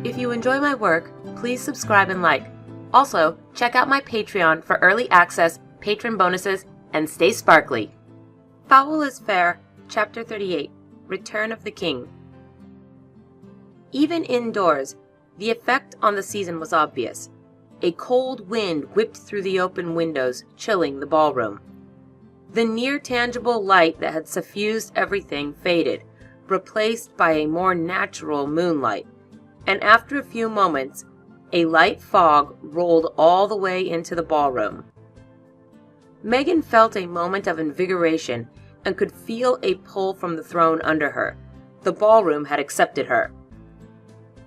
If you enjoy my work, please subscribe and like. Also, check out my Patreon for early access, patron bonuses, and stay sparkly. Foul is Fair, Chapter 38, Return of the King. Even indoors, the effect on the season was obvious. A cold wind whipped through the open windows, chilling the ballroom. The near-tangible light that had suffused everything faded, replaced by a more natural moonlight, and after a few moments, a light fog rolled all the way into the ballroom. Megan felt a moment of invigoration and could feel a pull from the throne under her. The ballroom had accepted her.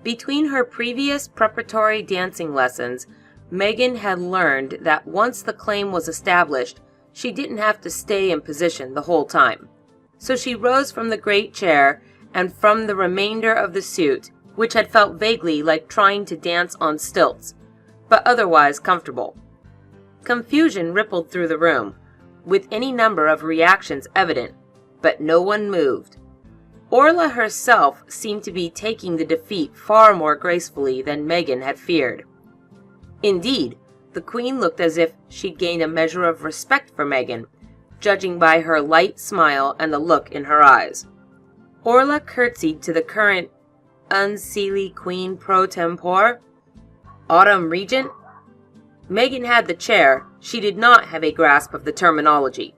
Between her previous preparatory dancing lessons, Megan had learned that once the claim was established, she didn't have to stay in position the whole time. So she rose from the great chair and from the remainder of the suit, which had felt vaguely like trying to dance on stilts, but otherwise comfortable. Confusion rippled through the room, with any number of reactions evident, but no one moved. Orla herself seemed to be taking the defeat far more gracefully than Megan had feared. Indeed, the Queen looked as if she'd gained a measure of respect for Megan, judging by her light smile and the look in her eyes. Orla curtsied to the current unseelie Queen pro tempore, Autumn Regent. Megan had the chair, she did not have a grasp of the terminology.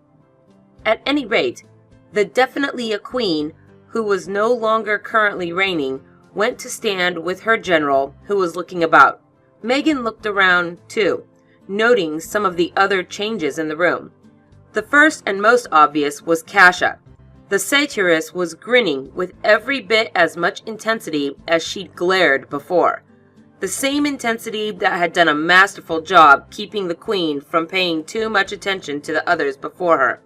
At any rate, the definitely a queen, who was no longer currently reigning, went to stand with her general, who was looking about. Megan looked around, too, noting some of the other changes in the room. The first and most obvious was Kasha. The satirist was grinning with every bit as much intensity as she'd glared before. The same intensity that had done a masterful job keeping the Queen from paying too much attention to the others before her.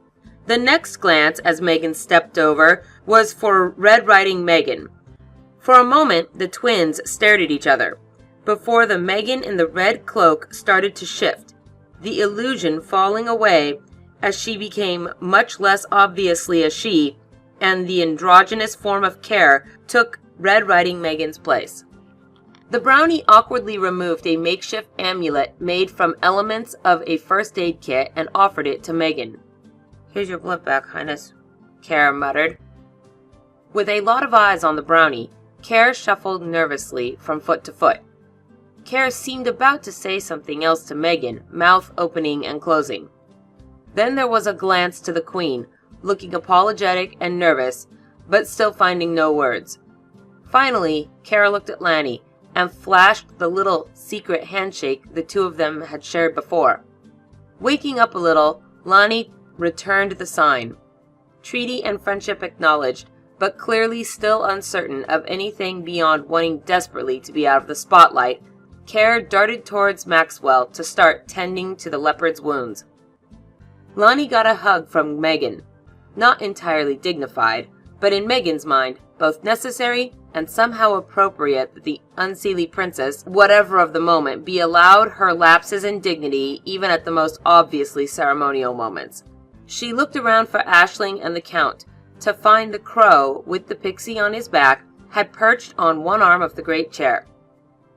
The next glance, as Megan stepped over, was for Red Riding Megan. For a moment, the twins stared at each other, before the Megan in the red cloak started to shift, the illusion falling away as she became much less obviously a she, and the androgynous form of Care took Red Riding Megan's place. The brownie awkwardly removed a makeshift amulet made from elements of a first aid kit and offered it to Megan. "Here's your blood back, Highness," Care muttered. With a lot of eyes on the brownie, Care shuffled nervously from foot to foot. Care seemed about to say something else to Megan, mouth opening and closing. Then there was a glance to the Queen, looking apologetic and nervous, but still finding no words. Finally, Care looked at Lanny and flashed the little secret handshake the two of them had shared before. Waking up a little, Lanny returned the sign. Treaty and friendship acknowledged, but clearly still uncertain of anything beyond wanting desperately to be out of the spotlight, Care darted towards Maxwell to start tending to the leopard's wounds. Lonnie got a hug from Megan, not entirely dignified, but in Megan's mind, both necessary and somehow appropriate that the unseelie princess, whatever of the moment, be allowed her lapses in dignity even at the most obviously ceremonial moments. She looked around for Aisling and the Count, to find the crow, with the pixie on his back, had perched on one arm of the great chair.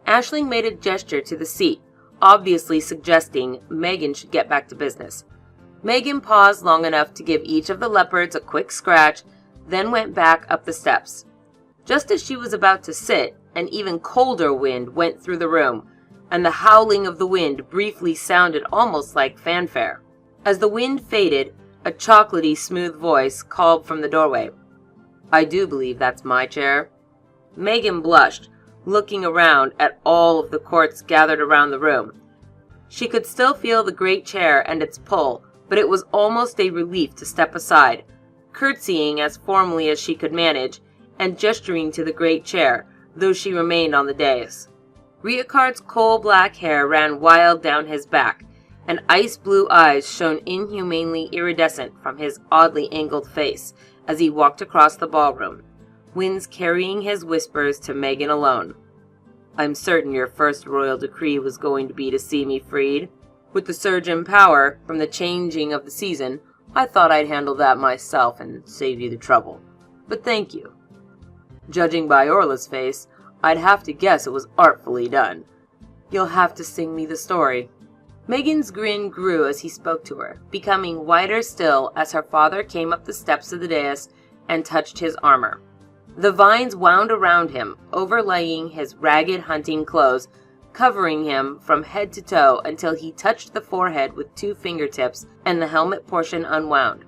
Aisling made a gesture to the seat, obviously suggesting Megan should get back to business. Megan paused long enough to give each of the leopards a quick scratch, then went back up the steps. Just as she was about to sit, an even colder wind went through the room, and the howling of the wind briefly sounded almost like fanfare. As the wind faded, a chocolatey smooth voice called from the doorway, "I do believe that's my chair." Megan blushed, looking around at all of the courts gathered around the room. She could still feel the great chair and its pull, but it was almost a relief to step aside, curtsying as formally as she could manage, and gesturing to the great chair, though she remained on the dais. Riacard's coal-black hair ran wild down his back, and ice-blue eyes shone inhumanely iridescent from his oddly angled face as he walked across the ballroom, winds carrying his whispers to Megan alone. "I'm certain your first royal decree was going to be to see me freed. With the surge in power from the changing of the season, I thought I'd handle that myself and save you the trouble. But thank you. Judging by Orla's face, I'd have to guess it was artfully done. You'll have to sing me the story." Megan's grin grew as he spoke to her, becoming wider still as her father came up the steps of the dais and touched his armor. The vines wound around him, overlaying his ragged hunting clothes, covering him from head to toe until he touched the forehead with 2 fingertips and the helmet portion unwound.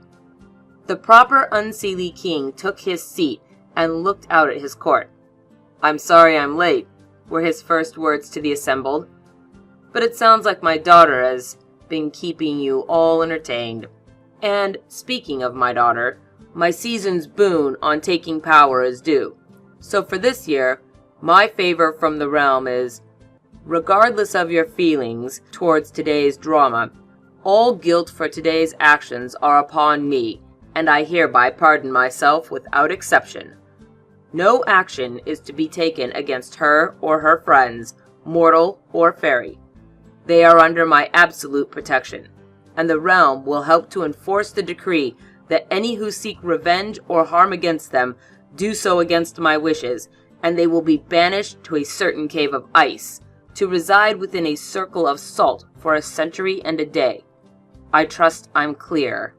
The proper unseelie king took his seat and looked out at his court. "I'm sorry I'm late," were his first words to the assembled. "But it sounds like my daughter has been keeping you all entertained. And, speaking of my daughter, my season's boon on taking power is due. So for this year, my favor from the realm is, regardless of your feelings towards today's drama, all guilt for today's actions are upon me, and I hereby pardon myself without exception. No action is to be taken against her or her friends, mortal or fairy. They are under my absolute protection, and the realm will help to enforce the decree that any who seek revenge or harm against them do so against my wishes, and they will be banished to a certain cave of ice, to reside within a circle of salt for a century and a day. I trust I'm clear."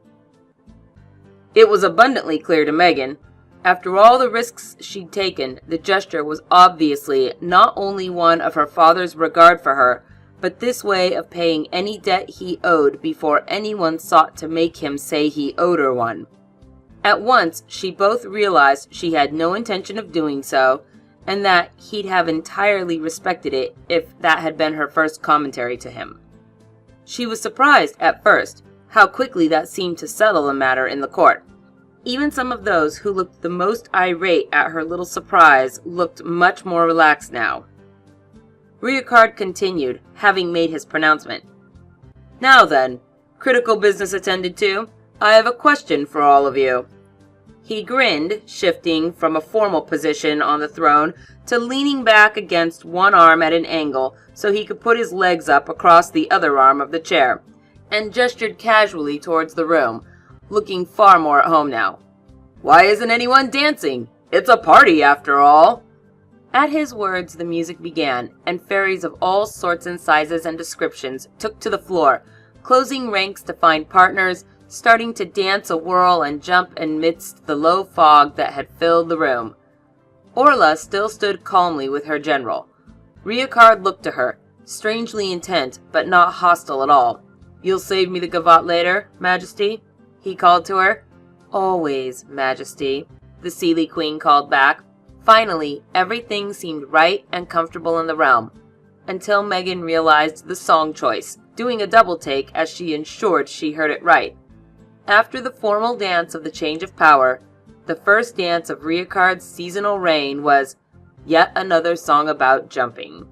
It was abundantly clear to Megan. After all the risks she'd taken, the gesture was obviously not only one of her father's regard for her, but this way of paying any debt he owed before anyone sought to make him say he owed her one. At once, she both realized she had no intention of doing so, and that he'd have entirely respected it if that had been her first commentary to him. She was surprised, at first, how quickly that seemed to settle the matter in the court. Even some of those who looked the most irate at her little surprise looked much more relaxed now. Riacard continued, having made his pronouncement. "Now then, critical business attended to, I have a question for all of you." He grinned, shifting from a formal position on the throne to leaning back against one arm at an angle so he could put his legs up across the other arm of the chair, and gestured casually towards the room, looking far more at home now. "Why isn't anyone dancing? It's a party after all." At his words, the music began, and fairies of all sorts and sizes and descriptions took to the floor, closing ranks to find partners, starting to dance a whirl and jump amidst the low fog that had filled the room. Orla still stood calmly with her general. Riacard looked to her, strangely intent, but not hostile at all. "You'll save me the gavotte later, Majesty?" he called to her. "Always, Majesty," the Seelie Queen called back. Finally, everything seemed right and comfortable in the realm, until Megan realized the song choice, doing a double take as she ensured she heard it right. After the formal dance of the change of power, the first dance of Riacard's seasonal reign was yet another song about jumping.